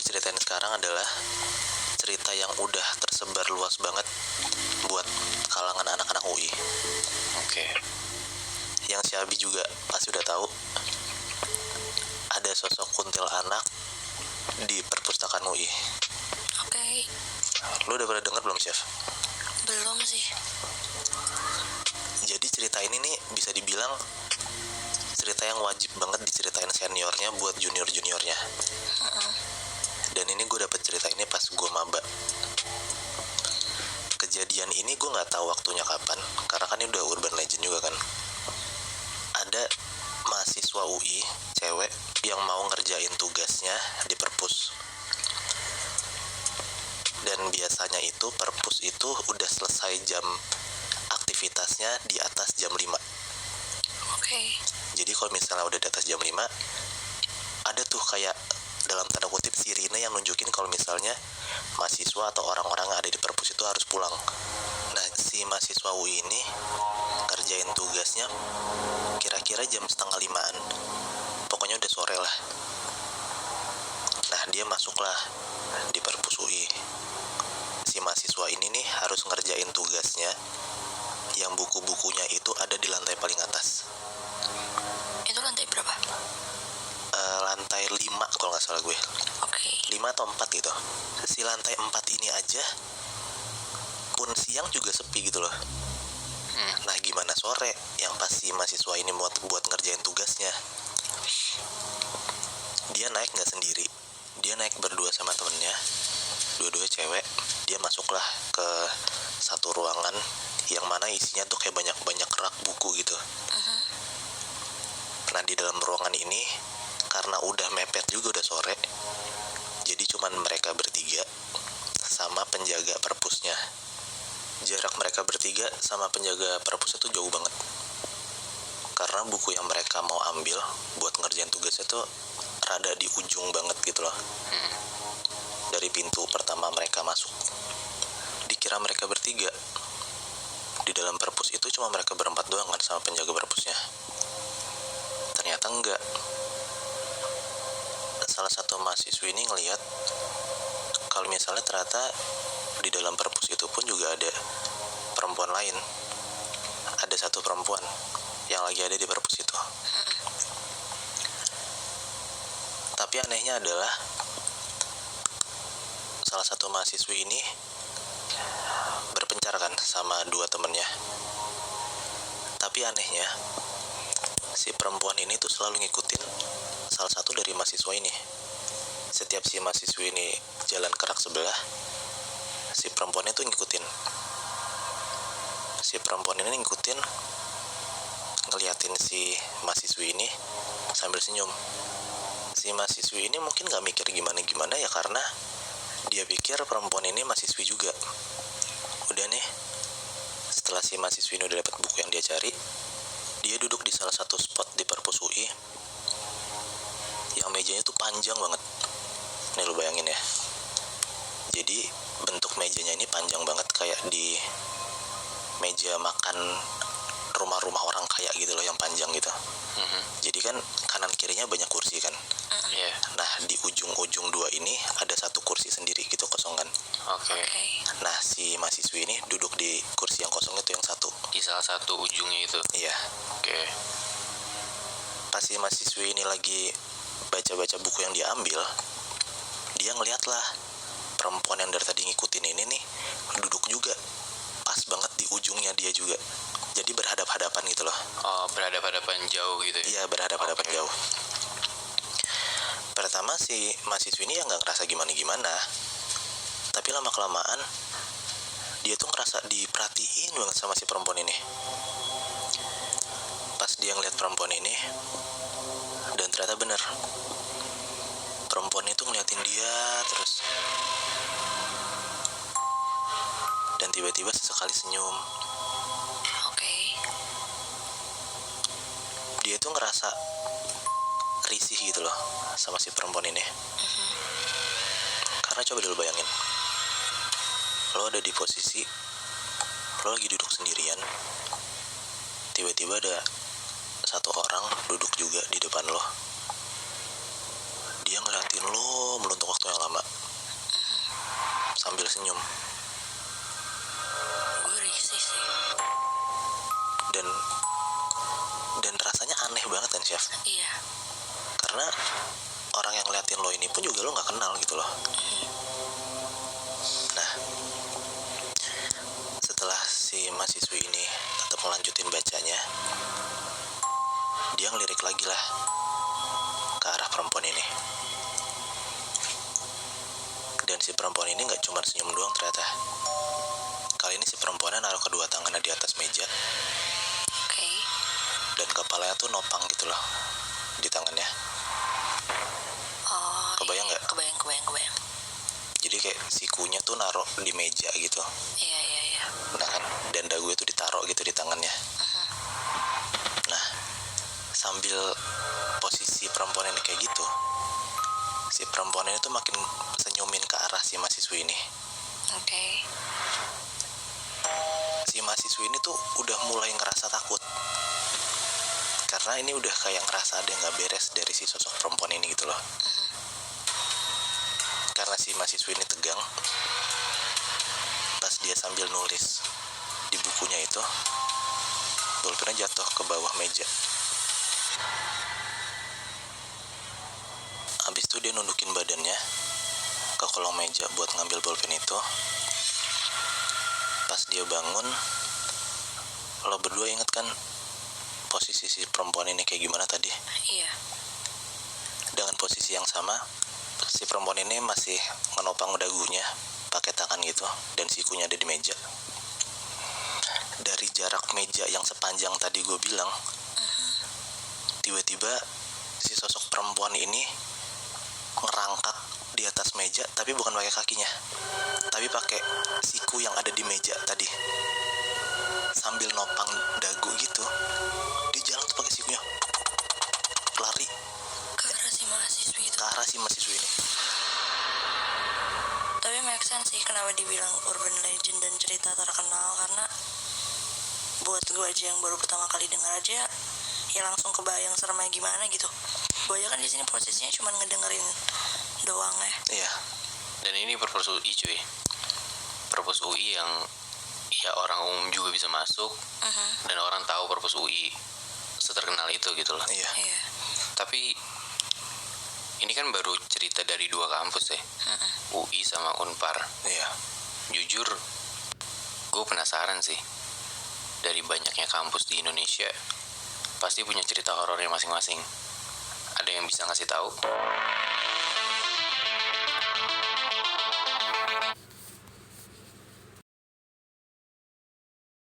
ceritain sekarang adalah cerita yang udah tersebar luas banget buat kalangan anak-anak UI. Oke. Yang si Abi juga pasti udah tahu, ada sosok kuntilanak di perpustakaan UI. Oke. Lu udah pernah denger belum, Chef? Belum sih. Jadi cerita ini nih bisa dibilang cerita yang wajib banget diceritain seniornya buat junior-juniornya. Dan ini gue dapet cerita ini pas gue maba. Kejadian ini gue nggak tahu waktunya kapan, karena kan ini udah urban legend juga kan. Ada mahasiswa UI cewek yang mau ngerjain tugasnya di perpus. Dan biasanya itu perpus itu udah selesai jam aktivitasnya di atas jam 5. Oke. Jadi kalau misalnya udah di atas jam 5, ada tuh kayak dalam tanda kutip sirine yang nunjukin kalau misalnya mahasiswa atau orang-orang yang ada di perpus itu harus pulang. Nah, si mahasiswa UI ini kerjain tugasnya kira-kira jam 4:30-an. Pokoknya udah sore lah. Nah, dia masuklah di perpus UI. Si mahasiswa ini nih harus ngerjain tugasnya yang buku-bukunya itu ada di lantai paling atas. Itu lantai berapa? Lantai 5 kalau nggak salah gue. Oke. 5 atau 4 gitu. Si lantai 4 ini aja pun siang juga sepi gitu loh. Nah, gimana sore yang pasti mahasiswa ini buat ngerjain tugasnya. Dia naik nggak sendiri, dia naik berdua sama temennya, dua-dua cewek. Dia masuklah ke satu ruangan yang mana isinya tuh kayak banyak rak buku gitu. Nah, di dalam ruangan ini karena udah mepet juga, udah sore, jadi cuman mereka bertiga sama penjaga perpusnya. Jarak mereka bertiga sama penjaga perpus itu jauh banget, karena buku yang mereka mau ambil buat ngerjain tugasnya tuh rada di ujung banget gitu loh. Dari pintu pertama mereka masuk, dikira mereka bertiga. Di dalam perpus itu cuma mereka berempat doang kan sama penjaga perpusnya. Ternyata enggak. Salah satu mahasiswi ini ngelihat kalau misalnya ternyata di dalam perpus itu pun juga ada perempuan lain. Ada satu perempuan yang lagi ada di perpus itu. Tapi anehnya adalah salah satu mahasiswi ini berpencar kan sama dua temennya. Tapi anehnya si perempuan ini tuh selalu ngikutin salah satu dari mahasiswa ini. Setiap si mahasiswa ini jalan ke rak sebelah, si perempuan itu ngikutin. Si perempuan ini ngikutin, ngeliatin si mahasiswi ini sambil senyum. Si mahasiswi ini mungkin gak mikir gimana-gimana ya, karena dia pikir perempuan ini mahasiswi juga. Udah nih, setelah si mahasiswi ini udah dapat buku yang dia cari, dia duduk di salah satu spot di perpus UI yang mejanya tuh panjang banget. Nih lu bayangin ya. Jadi bentuk mejanya ini panjang banget, kayak di meja makan rumah-rumah orang kaya gitu loh, yang panjang gitu. Jadi kan kanan kirinya banyak kursi kan. Nah, di ujung-ujung dua ini ada satu kursi sendiri gitu, kosong kan. Oke. Nah, si mahasiswi ini duduk di kursi yang kosong itu, yang satu. Di salah satu ujungnya itu. Iya. Oke. Pas si mahasiswi ini lagi baca-baca buku yang diambil, dia ngeliat lah perempuan yang dari tadi ngikutin ini nih duduk juga pas banget di ujungnya dia juga. Jadi berhadap-hadapan gitu loh. Oh, berhadapan jauh gitu ya? Iya, berhadap-hadapan jauh. Pertama si mahasiswi ini ya nggak ngerasa gimana-gimana, tapi lama-kelamaan dia tuh ngerasa diperhatiin banget sama si perempuan ini. Pas dia ngeliat perempuan ini, dan ternyata bener, perempuan itu ngeliatin dia terus. Dan tiba-tiba sesekali senyum. Oke. Dia tuh ngerasa risih gitu loh sama si perempuan ini. Karena coba dulu bayangin, lo ada di posisi lo lagi duduk sendirian, tiba-tiba ada satu orang duduk juga di depan lo. Dia ngeliatin lo meluntuk waktu yang lama. senyum. Gue risih sih. Dan rasanya aneh banget kan, Chef. Iya. Karena orang yang ngeliatin lo ini pun juga lo nggak kenal gitu loh. Nah, setelah si mahasiswi ini tetap melanjutin bacanya, dia ngelirik lagi lah ke arah perempuan ini. Dan si perempuan ini nggak cuma senyum doang ternyata. Kali ini si perempuannya naruh kedua tangannya di atas meja. Oke. Dan kepalanya tuh nopang gitu loh di tangannya. Oh. Kebayang iya. nggak? Kebayang. Jadi kayak sikunya tuh naruh di meja gitu. Iya. Nah kan, dan dagunya tuh ditaruh gitu di tangannya. Nah, sambil posisi perempuan ini kayak gitu, si perempuan ini tuh makin senyumin ke arah si mahasiswi ini. Oke. Si mahasiswi ini tuh udah mulai ngerasa takut. Karena ini udah kayak ngerasa ada yang gak beres dari si sosok perempuan ini gitu loh. Karena si mahasiswi ini tegang, pas dia sambil nulis di bukunya itu, bolpennya jatuh ke bawah meja. Habis itu dia nundukin badannya ke kolong meja buat ngambil bolpen itu. Pas dia bangun, lo berdua inget kan posisi si perempuan ini kayak gimana tadi? Iya. Dengan posisi yang sama, si perempuan ini masih menopang dagunya pakai tangan gitu, dan sikunya ada di meja. Dari jarak meja yang sepanjang tadi gue bilang, tiba-tiba si sosok perempuan ini ngerangkak di atas meja, tapi bukan pakai kakinya, tapi pakai siku yang ada di meja tadi. Sambil nopang dagu gitu, dia jalan tuh pakai sikunya, lari Ke arah si mahasiswi itu. ke arah si mahasiswi ini. Tapi make sense sih kenapa dibilang urban legend dan cerita terkenal, karena buat gue aja yang baru pertama kali dengar aja ya langsung kebayang seremnya gimana gitu. Gue aja kan di sini posisinya cuma ngedengerin doang ya. Iya, Dan ini perpus UI cuy. Perpus UI yang ya orang umum juga bisa masuk, dan orang tahu perpus UI seterkenal itu gitu loh. iya. Iya. Tapi ini kan baru cerita dari 2 kampus ya, UI sama Unpar. Iya, Jujur, gue penasaran sih. Dari banyaknya kampus di Indonesia, pasti punya cerita horornya masing-masing. Ada yang bisa ngasih tahu?